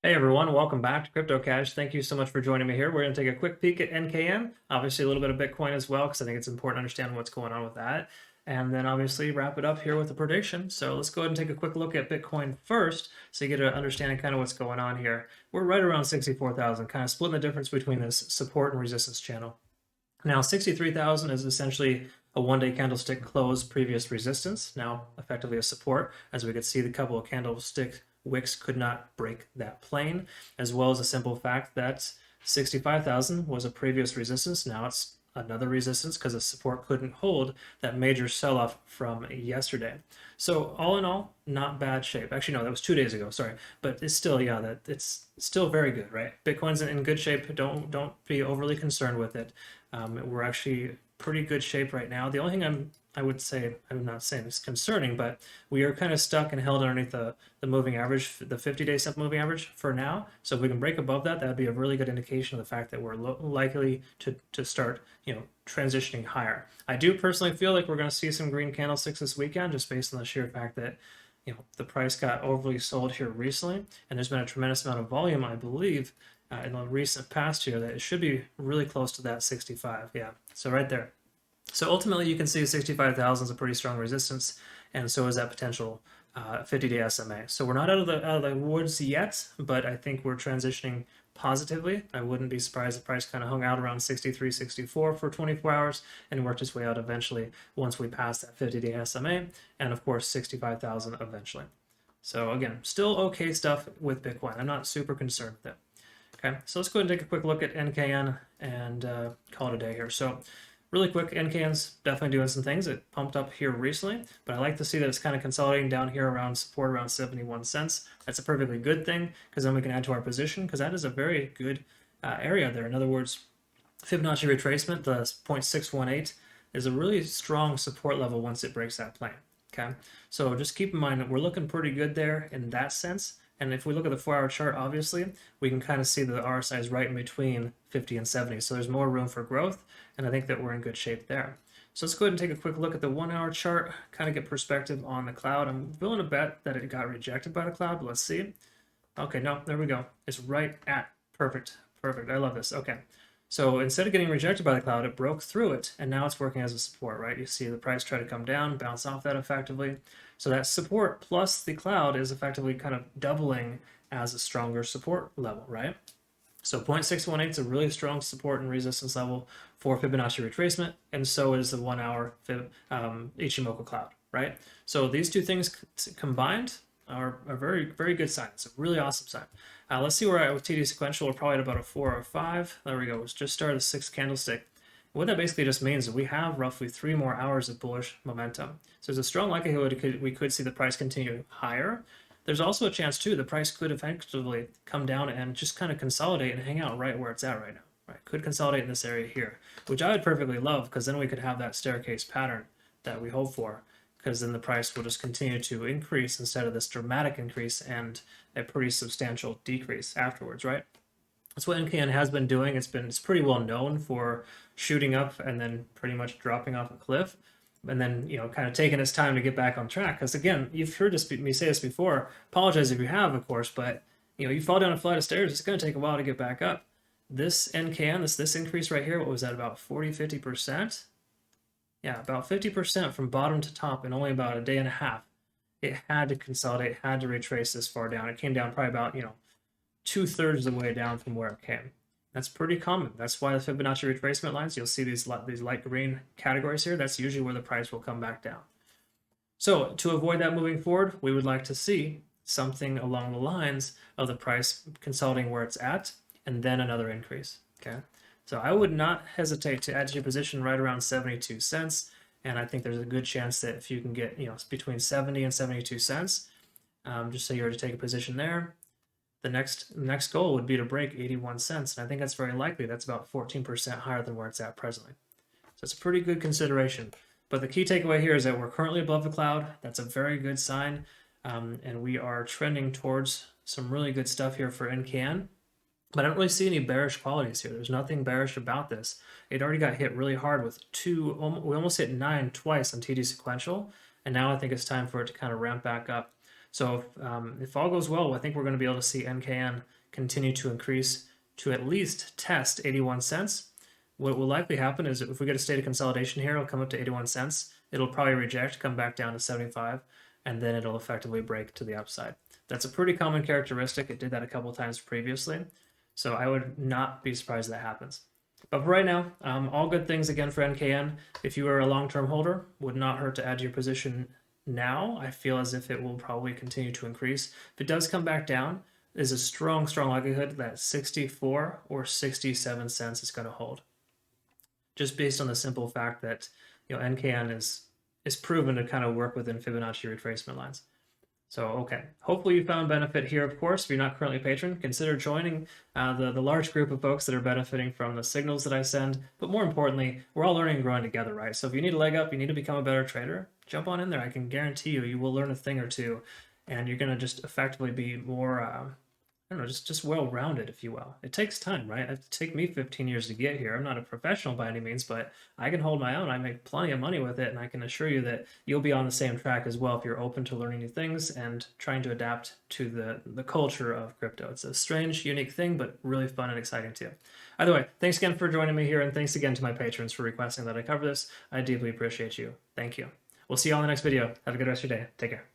Hey everyone, welcome back to CryptoCache. Thank you so much for joining me here. We're going to take a quick peek at NKN, obviously a little bit of Bitcoin as well, because I think it's important to understand what's going on with that. And then obviously wrap it up here with a prediction. So let's go ahead and take a quick look at Bitcoin first, so you get an understanding kind of what's going on here. We're right around 64,000, kind of splitting the difference between this support and resistance channel. Now 63,000 is essentially a one-day candlestick close previous resistance, now effectively a support, as we could see the couple of candlestick wicks could not break that plane, as well as a simple fact that 65,000 was a previous resistance. Now it's another resistance because the support couldn't hold that major sell-off from yesterday. So all in all, not bad shape. Actually, no, that was 2 days ago. Sorry, but it's still, yeah, that it's still very good, right? Bitcoin's in good shape. Don't be overly concerned with it. We're actually pretty good shape right now. The only thing I would say, I'm not saying it's concerning, but we are kind of stuck and held underneath the moving average, the 50-day simple moving average for now. So if we can break above that, that would be a really good indication of the fact that we're likely to start, transitioning higher. I do personally feel like we're going to see some green candlesticks this weekend, just based on the sheer fact that the price got overly sold here recently, and there's been a tremendous amount of volume, I believe, in the recent past year, that it should be really close to that 65. Yeah, so right there. So ultimately, you can see 65,000 is a pretty strong resistance, and so is that potential 50-day SMA. So we're not out of the woods yet, but I think we're transitioning positively. I wouldn't be surprised if the price kind of hung out around 63, 64 for 24 hours and worked its way out eventually once we pass that 50-day SMA, and of course 65,000 eventually. So again, still okay stuff with Bitcoin. I'm not super concerned with it. Okay, so let's go ahead and take a quick look at NKN and call it a day here. So really quick, NKN's definitely doing some things. It pumped up here recently, but I like to see that it's kind of consolidating down here around support around 71 cents. That's a perfectly good thing, because then we can add to our position, because that is a very good area there. In other words, Fibonacci retracement, the 0.618, is a really strong support level once it breaks that plane. Okay, so just keep in mind that we're looking pretty good there in that sense. And if we look at the 4-hour chart, obviously, we can kind of see the RSI is right in between 50 and 70. So there's more room for growth, and I think that we're in good shape there. So let's go ahead and take a quick look at the 1-hour chart, kind of get perspective on the cloud. I'm willing to bet that it got rejected by the cloud, but let's see. Okay, no, there we go. It's right at perfect. Perfect. I love this. Okay. So instead of getting rejected by the cloud, it broke through it, and now it's working as a support, right? You see the price try to come down, bounce off that effectively. So that support plus the cloud is effectively kind of doubling as a stronger support level, right? So 0.618 is a really strong support and resistance level for Fibonacci retracement, and so is the 1-hour Ichimoku cloud, right? So these two things combined are a very, very good sign. It's a really awesome sign. Let's see where we're at with TD sequential. We're probably at about a 4 or 5. There we go. It's just started a 6 candlestick. What that basically just means is we have roughly 3 more hours of bullish momentum. So there's a strong likelihood we could see the price continue higher. There's also a chance too the price could effectively come down and just kind of consolidate and hang out right where it's at right now. Right, could consolidate in this area here, which I would perfectly love, because then we could have that staircase pattern that we hope for, because then the price will just continue to increase instead of this dramatic increase and a pretty substantial decrease afterwards, right? That's what NKN has been doing. It's pretty well known for shooting up and then pretty much dropping off a cliff, and then kind of taking its time to get back on track. Because again, you've heard me say this before. Apologize if you have, of course, but you fall down a flight of stairs, it's going to take a while to get back up. This NKN, this increase right here, what was that, about 40-50%? Yeah, about 50% from bottom to top in only about a day and a half. It had to consolidate, had to retrace this far down. It came down probably about 2/3 of the way down from where it came. That's pretty common. That's why the Fibonacci retracement lines, you'll see these light green categories here. That's usually where the price will come back down. So to avoid that moving forward, we would like to see something along the lines of the price consolidating where it's at, and then another increase. Okay. So I would not hesitate to add to your position right around 72 cents. And I think there's a good chance that if you can get, between 70 and 72 cents, just say you were to take a position there, the next goal would be to break 81 cents. And I think that's very likely. That's about 14% higher than where it's at presently. So it's a pretty good consideration. But the key takeaway here is that we're currently above the cloud. That's a very good sign. And we are trending towards some really good stuff here for NKN. But I don't really see any bearish qualities here. There's nothing bearish about this. It already got hit really hard with we almost hit 9 twice on TD sequential. And now I think it's time for it to kind of ramp back up. So if all goes well, I think we're going to be able to see NKN continue to increase to at least test 81 cents. What will likely happen is if we get a state of consolidation here, it'll come up to 81 cents. It'll probably reject, come back down to 75, and then it'll effectively break to the upside. That's a pretty common characteristic. It did that a couple times previously. So I would not be surprised that happens. But for right now, all good things again for NKN. If you are a long-term holder, would not hurt to add to your position now. I feel as if it will probably continue to increase. If it does come back down, there's a strong likelihood that 64 or 67 cents is going to hold. Just based on the simple fact that NKN is proven to kind of work within Fibonacci retracement lines. So, okay, hopefully you found benefit here. Of course, if you're not currently a patron, consider joining the large group of folks that are benefiting from the signals that I send. But more importantly, we're all learning and growing together, right? So if you need a leg up, you need to become a better trader, jump on in there. I can guarantee you will learn a thing or two, and you're going to just effectively be more, I don't know, just well-rounded, if you will. It takes time, right? It took me 15 years to get here. I'm not a professional by any means, but I can hold my own. I make plenty of money with it, and I can assure you that you'll be on the same track as well if you're open to learning new things and trying to adapt to the culture of crypto. It's a strange, unique thing, but really fun and exciting too. Either way, thanks again for joining me here, and thanks again to my patrons for requesting that I cover this. I deeply appreciate you. Thank you. We'll see you all in the next video. Have a good rest of your day. Take care.